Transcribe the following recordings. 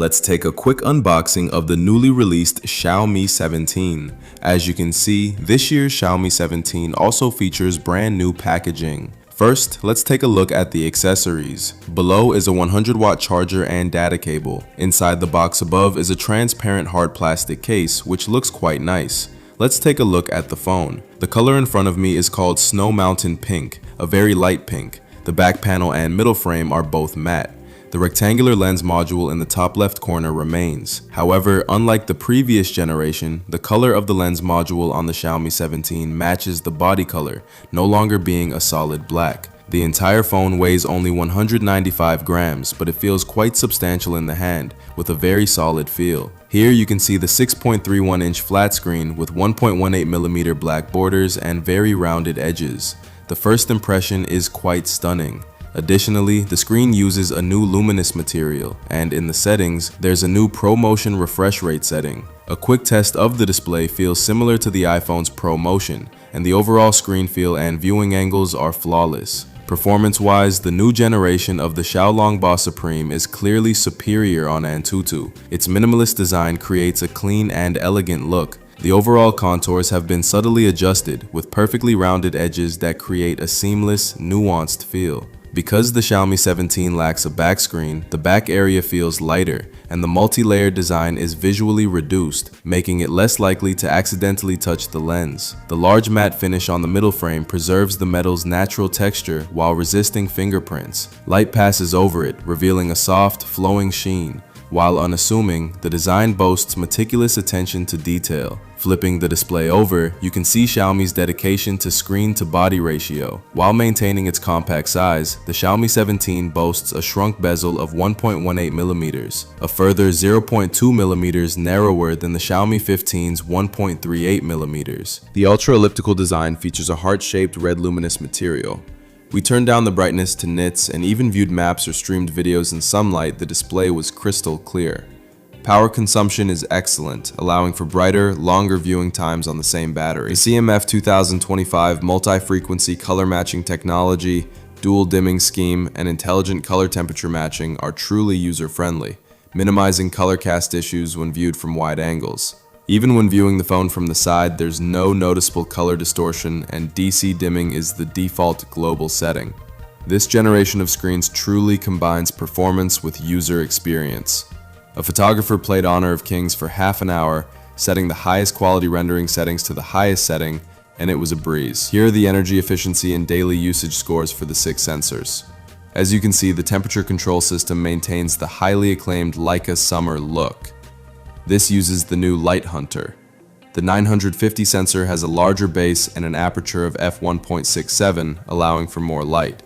Let's take a quick unboxing of the newly released Xiaomi 17. As you can see, this year's Xiaomi 17 also features brand new packaging. First, let's take a look at the accessories. Below is a 100-watt charger and data cable. Inside the box above is a transparent hard plastic case, which looks quite nice. Let's take a look at the phone. The color in front of me is called Snow Mountain Pink, a very light pink. The back panel and middle frame are both matte. The rectangular lens module in the top left corner remains. However, unlike the previous generation, the color of the lens module on the Xiaomi 17 matches the body color, no longer being a solid black. The entire phone weighs only 195 grams, but it feels quite substantial in the hand, with a very solid feel. Here you can see the 6.31-inch flat screen with 1.18mm black borders and very rounded edges. The first impression is quite stunning. Additionally, the screen uses a new luminous material, and in the settings, there's a new ProMotion refresh rate setting. A quick test of the display feels similar to the iPhone's ProMotion, and the overall screen feel and viewing angles are flawless. Performance-wise, the new generation of the Xiaolongbao Supreme is clearly superior on Antutu. Its minimalist design creates a clean and elegant look. The overall contours have been subtly adjusted, with perfectly rounded edges that create a seamless, nuanced feel. Because the Xiaomi 17 lacks a back screen, the back area feels lighter, and the multi-layer design is visually reduced, making it less likely to accidentally touch the lens. The large matte finish on the middle frame preserves the metal's natural texture while resisting fingerprints. Light passes over it, revealing a soft, flowing sheen. While unassuming, the design boasts meticulous attention to detail. Flipping the display over, you can see Xiaomi's dedication to screen-to-body ratio. While maintaining its compact size, the Xiaomi 17 boasts a shrunk bezel of 1.18mm, a further 0.2mm narrower than the Xiaomi 15's 1.38mm. The ultra-elliptical design features a heart-shaped red luminous material. We turned down the brightness to nits and even viewed maps or streamed videos in some light. The display was crystal clear. Power consumption is excellent, allowing for brighter, longer viewing times on the same battery. The CMF 2025 multi-frequency color matching technology, dual dimming scheme, and intelligent color temperature matching are truly user-friendly, minimizing color cast issues when viewed from wide angles. Even when viewing the phone from the side, there's no noticeable color distortion, and DC dimming is the default global setting. This generation of screens truly combines performance with user experience. A photographer played Honor of Kings for half an hour, setting the highest quality rendering settings to the highest setting, and it was a breeze. Here are the energy efficiency and daily usage scores for the 6 sensors. As you can see, the temperature control system maintains the highly acclaimed Leica Summer look. This uses the new Light Hunter. The 950 sensor has a larger base and an aperture of f1.67, allowing for more light.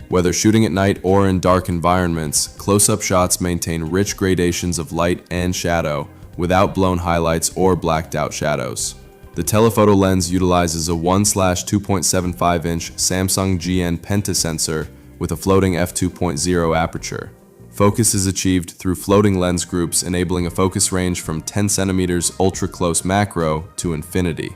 Whether shooting at night or in dark environments, close-up shots maintain rich gradations of light and shadow without blown highlights or blacked out shadows. The telephoto lens utilizes a 1/2.75-inch Samsung GN Penta sensor with a floating f2.0 aperture. Focus is achieved through floating lens groups, enabling a focus range from 10 cm ultra-close macro to infinity.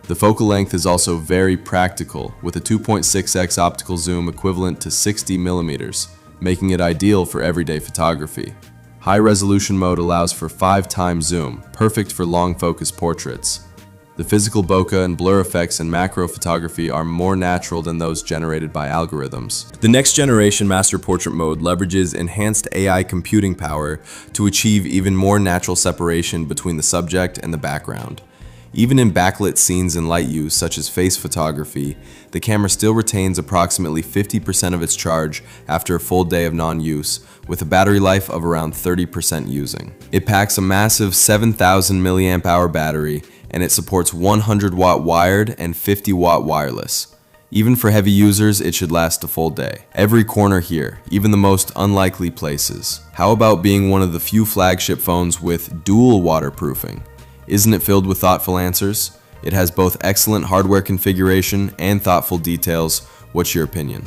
The focal length is also very practical, with a 2.6x optical zoom equivalent to 60 mm, making it ideal for everyday photography. High-resolution mode allows for 5x zoom, perfect for long-focus portraits. The physical bokeh and blur effects in macro photography are more natural than those generated by algorithms. The next generation master portrait mode leverages enhanced AI computing power to achieve even more natural separation between the subject and the background. Even in backlit scenes and light use, such as face photography, the camera still retains approximately 50% of its charge after a full day of non-use, with a battery life of around 30% using. It packs a massive 7,000 mAh battery, and it supports 100-watt wired and 50-watt wireless. Even for heavy users, it should last a full day. Every corner here, even the most unlikely places. How about being one of the few flagship phones with dual waterproofing? Isn't it filled with thoughtful answers? It has both excellent hardware configuration and thoughtful details. What's your opinion?